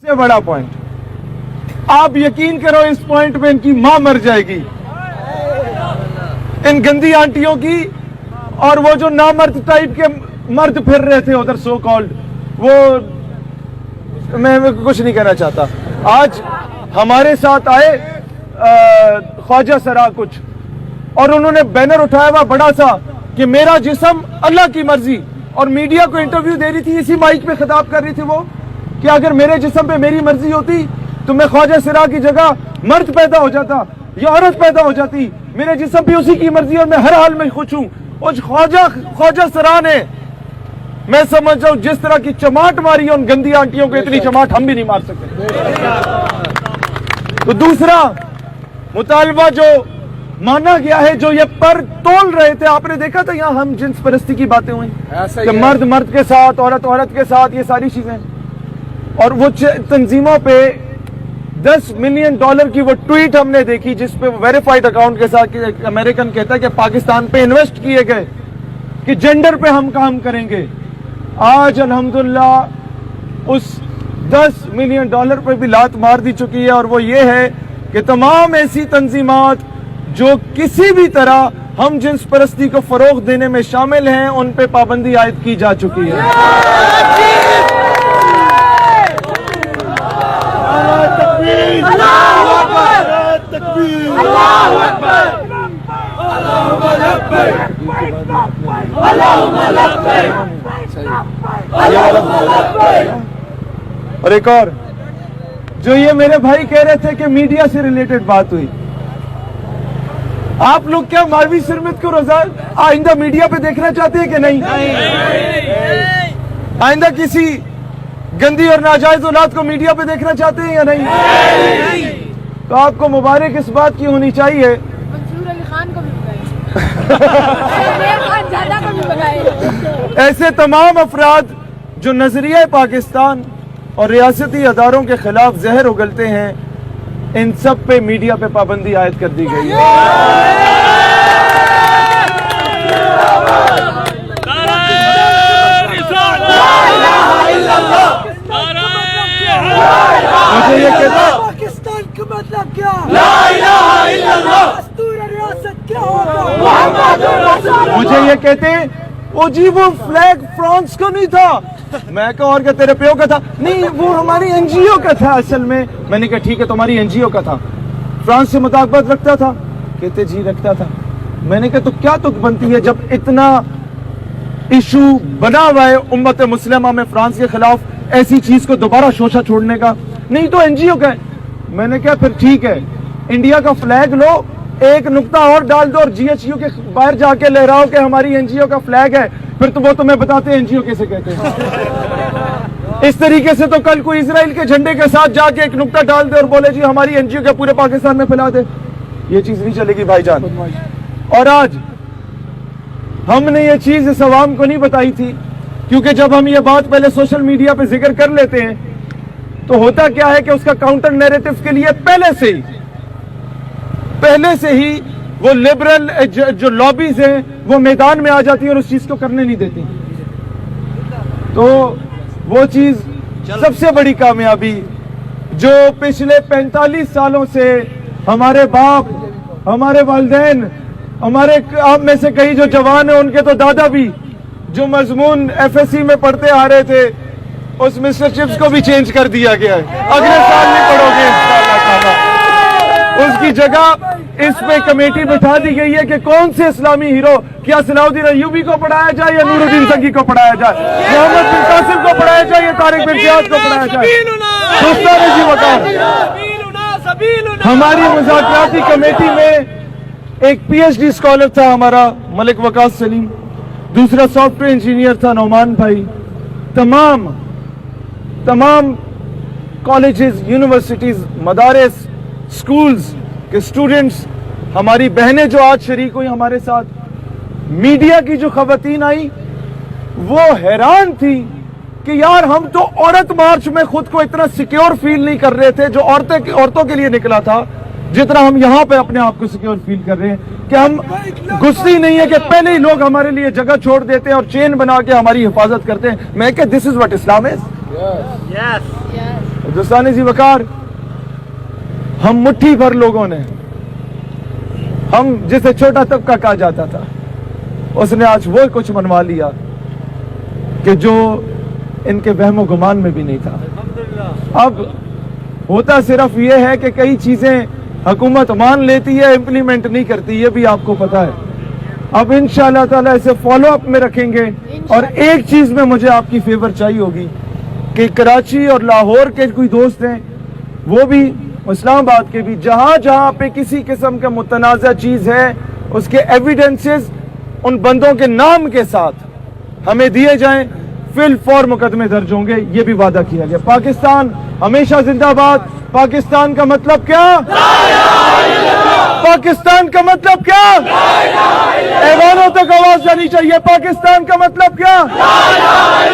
से बड़ा पॉइंट, आप यकीन करो इस पॉइंट पे इनकी मां मर जाएगी, इन गंदी आंटियों की। और वो जो नामर्द टाइप के मर्द फिर रहे थे उधर सो कॉल्ड, वो मैं कुछ नहीं कहना चाहता। आज हमारे साथ आए ख्वाजा सरा कुछ, और उन्होंने बैनर उठाया हुआ बड़ा सा कि मेरा जिस्म अल्लाह की मर्जी, और मीडिया को इंटरव्यू दे रही थी, इसी माइक पे खिताब कर रही थी वो कि अगर मेरे जिस्म पे मेरी मर्जी होती तो मैं ख्वाजा सरा की जगह मर्द पैदा हो जाता या औरत पैदा हो जाती, मेरे जिस्म पे उसी की मर्जी और मैं हर हाल में खुश हूं। और ख्वाजा सरा ने, मैं समझ रहा हूं जिस तरह की चमाट मारी है उन गंदी आंटियों को, इतनी चमाट हम भी नहीं मार सकते। तो दूसरा मुतालबा जो माना गया है, जो ये पर तोल रहे थे, आपने देखा था यहाँ हम जिन्स परस्ती की बातें हुई कि मर्द मर्द के साथ, औरत औरत के साथ, ये सारी चीजें। और वो तंजीमों पे $10 मिलियन की वो ट्वीट हमने देखी जिसपे वेरीफाइड अकाउंट के साथ एक अमेरिकन कहता है कि पाकिस्तान पे इन्वेस्ट किए गए, कि जेंडर पे हम काम करेंगे। आज अल्हम्दुलिल्लाह उस $10 मिलियन पे भी लात मार दी चुकी है, और वो ये है कि तमाम ऐसी तंजीमात जो किसी भी तरह हम जिन्स परस्ती को फरोग देने में शामिल हैं, उन पे पाबंदी आयद की जा चुकी है। और एक और जो ये मेरे भाई कह रहे थे कि मीडिया से रिलेटेड बात हुई, आप लोग क्या मालवी सिरमत को रोजा आइंदा मीडिया पे देखना चाहते हैं कि नहीं? आइंदा किसी गंदी और नाजायज औलाद को मीडिया पे देखना चाहते हैं या नहीं? तो आपको मुबारक इस बात की होनी चाहिए, मंसूर अली खान को भी बताइए, ऐसे तमाम अफराद जो नजरिया पाकिस्तान और रियासती अदारों के खिलाफ जहर उगलते हैं, इन सब पे मीडिया पे पाबंदी आयद कर दी गई है। मुझे ये कहता, पाकिस्तान का मतलब क्या? ला इलाहा इल्लल्लाह, दस्तूर रियासत क्या होगा? मुझे ये कहते ओ जी वो फ्लैग फ्रांस का नहीं था। मैं कहा और क्या तेरे प्यो का था? नहीं, वो हमारी एनजीओ का था असल में। मैंने कहा ठीक है, तुम्हारी एनजीओ का था, फ्रांस से मुताबिकत रखता था? कहते जी रखता था। मैंने कहा तो क्या तुक बनती है जब इतना इशू बना हुआ है उम्मत मुस्लिमा में फ्रांस के खिलाफ ऐसी चीज को दोबारा शोशा छोड़ने का? नहीं तो एनजीओ का है। मैंने कहा फिर ठीक है, इंडिया का फ्लैग लो, एक नुक्ता और डाल दो और जीएचयू के बाहर जाके लहराओ कि हमारी एनजीओ का फ्लैग है, फिर तो वो तुम्हें बताते हैं एनजीओ कैसे कहते हैं। इस तरीके से तो कल कोई इजराइल के झंडे के साथ जाके एक नुक्ता डाल दे और बोले जी हमारी एनजीओ के पूरे पाकिस्तान में फैला दे, ये चीज नहीं चलेगी भाईजान। और आज हमने ये चीज इस अवाम को नहीं बताई थी, क्योंकि जब हम ये बात पहले सोशल मीडिया पे जिक्र कर लेते हैं तो होता क्या है कि उसका काउंटर नैरेटिव के लिए पहले से ही वो लिबरल जो लॉबीज हैं वो मैदान में आ जाती है और उस चीज को करने नहीं देती। तो वो चीज सबसे बड़ी कामयाबी जो पिछले 45 सालों से हमारे बाप, हमारे वालिदैन, हमारे आप में से कई जो जवान हैं उनके तो दादा भी जो मजमून एफएससी में पढ़ते आ रहे थे, उस मिस्टर चिप्स को भी चेंज कर दिया गया है। अगले साल नहीं पढ़ोगे इंशाअल्लाह। उसकी जगह इस पे कमेटी बिठा दी गई है कि कौन से इस्लामी हीरो, क्या सलाउद्दीन अय्यूबी को पढ़ाया जाए या नूरुद्दीन संगी को पढ़ाया जाए, मोहम्मद बिन कासिम को पढ़ाया जाए या तारिक बिन जियाद को पढ़ाया जाए। दोस्तान जी वकार, हमारी मुज़ाकराती कमेटी में एक पीएचडी स्कॉलर था हमारा मलिक वकास सलीम, दूसरा सॉफ्टवेयर इंजीनियर था नौमान भाई, तमाम कॉलेजेस, यूनिवर्सिटीज, मदारिस, स्कूल्स के स्टूडेंट्स, हमारी बहनें जो आज शरीक हुई हमारे साथ, मीडिया की जो खवातीन आई वो हैरान थी कि यार हम तो औरत मार्च में खुद को इतना सिक्योर फील नहीं कर रहे थे जो औरतों के लिए निकला था, जितना हम यहाँ पे अपने आप को सिक्योर फील कर रहे हैं कि हम गुस्सी नहीं है कि पहले ही लोग हमारे लिए जगह छोड़ देते हैं और चेन बना के हमारी हिफाजत करते हैं। मैं क्या this is what Islam is. دوستان زی وقار، ہم مٹھی بھر لوگوں نے، ہم جسے چھوٹا طبقہ کہا جاتا تھا، اس نے آج وہ کچھ منوا لیا کہ جو ان کے وہم و گمان میں بھی نہیں تھا۔ اب ہوتا صرف یہ ہے کہ کئی چیزیں حکومت مان لیتی ہے، امپلیمنٹ نہیں کرتی، یہ بھی آپ کو پتا ہے۔ اب انشاءاللہ تعالیٰ اسے فالو اپ میں رکھیں گے، اور ایک چیز میں مجھے آپ کی فیور چاہیے ہوگی کہ کراچی اور لاہور کے کوئی دوست ہیں، وہ بھی اسلام آباد کے بھی، جہاں جہاں پہ کسی قسم کا متنازع چیز ہے، اس کے ایویڈنسز ان بندوں کے نام کے ساتھ ہمیں دیے جائیں، فی الفور مقدمے درج ہوں گے، یہ بھی وعدہ کیا گیا۔ پاکستان ہمیشہ زندہ باد۔ پاکستان کا مطلب کیا؟ پاکستان کا مطلب کیا؟ ایوانوں تک آواز جانی چاہیے، پاکستان کا مطلب کیا؟